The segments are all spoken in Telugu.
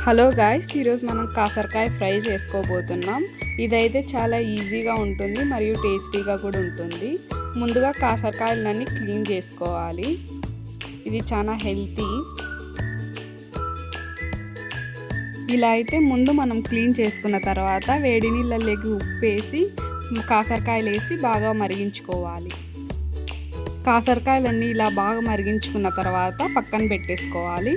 హలో గాయ్స్, ఈరోజు మనం కాకరకాయ ఫ్రై చేసుకోబోతున్నాం. ఇదైతే చాలా ఈజీగా ఉంటుంది మరియు టేస్టీగా కూడా ఉంటుంది. ముందుగా కాకరకాయలన్నీ క్లీన్ చేసుకోవాలి. ఇది చాలా హెల్తీ. ఇలా అయితే ముందు మనం క్లీన్ చేసుకున్న తర్వాత వేడి నీళ్ళలోకి ఉప్పు వేసి కాకరకాయలు వేసి బాగా మరిగించుకోవాలి. కాకరకాయలన్నీ ఇలా బాగా మరిగించుకున్న తర్వాత పక్కన పెట్టేసుకోవాలి.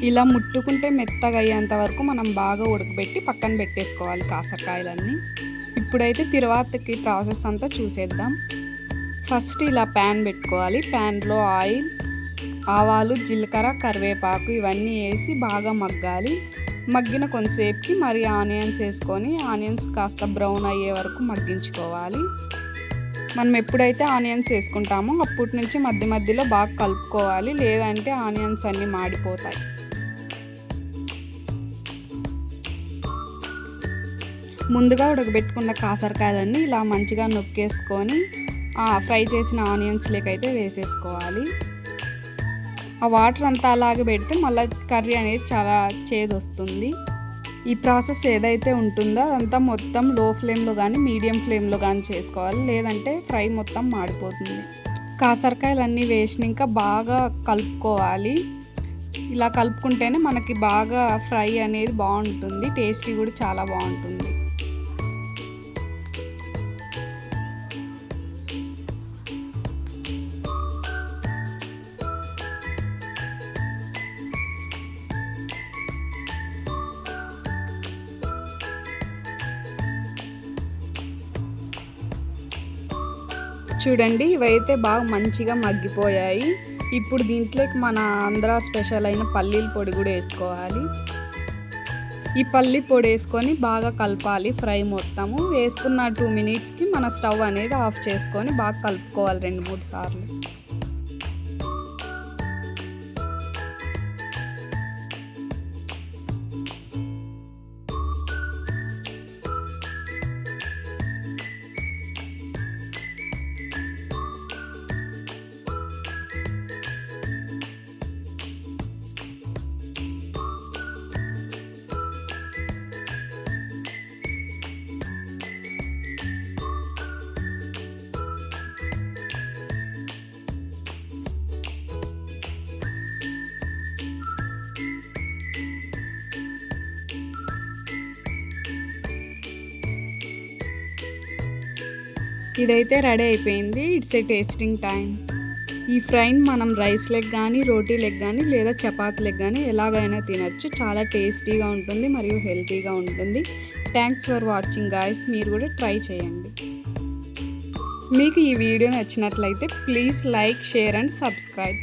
ఇలా ముట్టుకుంటే మెత్తగా అయ్యేంత వరకు మనం బాగా ఉడకబెట్టి పక్కన పెట్టేసుకోవాలి కాకరకాయలన్నీ. ఇప్పుడైతే తర్వాతకి ప్రాసెస్ అంతా చూసేద్దాం. ఫస్ట్ ఇలా ప్యాన్ పెట్టుకోవాలి. ప్యాన్లో ఆయిల్, ఆవాలు, జీలకర్ర, కరివేపాకు ఇవన్నీ వేసి బాగా మగ్గాలి. మగ్గిన కొంతసేపుకి మరి ఆనియన్స్ వేసుకొని ఆనియన్స్ కాస్త బ్రౌన్ అయ్యే వరకు మగ్గించుకోవాలి. మనం ఎప్పుడైతే ఆనియన్స్ వేసుకుంటామో అప్పటి నుంచి మధ్య మధ్యలో బాగా కలుపుకోవాలి, లేదంటే ఆనియన్స్ అన్నీ మాడిపోతాయి. ముందుగా ఉడకబెట్టుకున్న కాకరకాయలన్నీ ఇలా మంచిగా నొక్కేసుకొని ఫ్రై చేసిన ఆనియన్స్లోకి అయితే వేసేసుకోవాలి. ఆ వాటర్ అంతా అలాగే పెడితే మళ్ళీ కర్రీ అనేది చాలా చేదు వస్తుంది. ఈ ప్రాసెస్ ఏదైతే ఉంటుందో అదంతా మొత్తం లో ఫ్లేమ్లో కానీ మీడియం ఫ్లేమ్లో కానీ చేసుకోవాలి, లేదంటే ఫ్రై మొత్తం మాడిపోతుంది. కాకరకాయలన్నీ వేసినాక బాగా కలుపుకోవాలి. ఇలా కలుపుకుంటేనే మనకి బాగా ఫ్రై అనేది బాగుంటుంది, టేస్టీ కూడా చాలా బాగుంటుంది. చూడండి, ఇవైతే బాగా మంచిగా మగ్గిపోయాయి. ఇప్పుడు దీంట్లోకి మన ఆంధ్ర స్పెషల్ అయిన పల్లీల పొడి కూడా వేసుకోవాలి. ఈ పల్లి పొడి వేసుకొని బాగా కలపాలి. ఫ్రై మొత్తము వేసుకున్న 2 మినిట్స్కి మన స్టవ్ అనేది ఆఫ్ చేసుకొని బాగా కలుపుకోవాలి 2-3 సార్లు. ఇదైతే రెడీ అయిపోయింది. It's a tasting time. ఈ ఫ్రైని మనం రైస్ లెగ్ కానీ, రోటీ లెగ్ కానీ, లేదా చపాతీ లెగ్ కానీ ఎలాగైనా తినచ్చు. చాలా టేస్టీగా ఉంటుంది మరియు హెల్తీగా ఉంటుంది. Thanks for watching guys. మీరు కూడా ట్రై చేయండి. మీకు ఈ వీడియో నచ్చినట్లయితే please like, share and subscribe.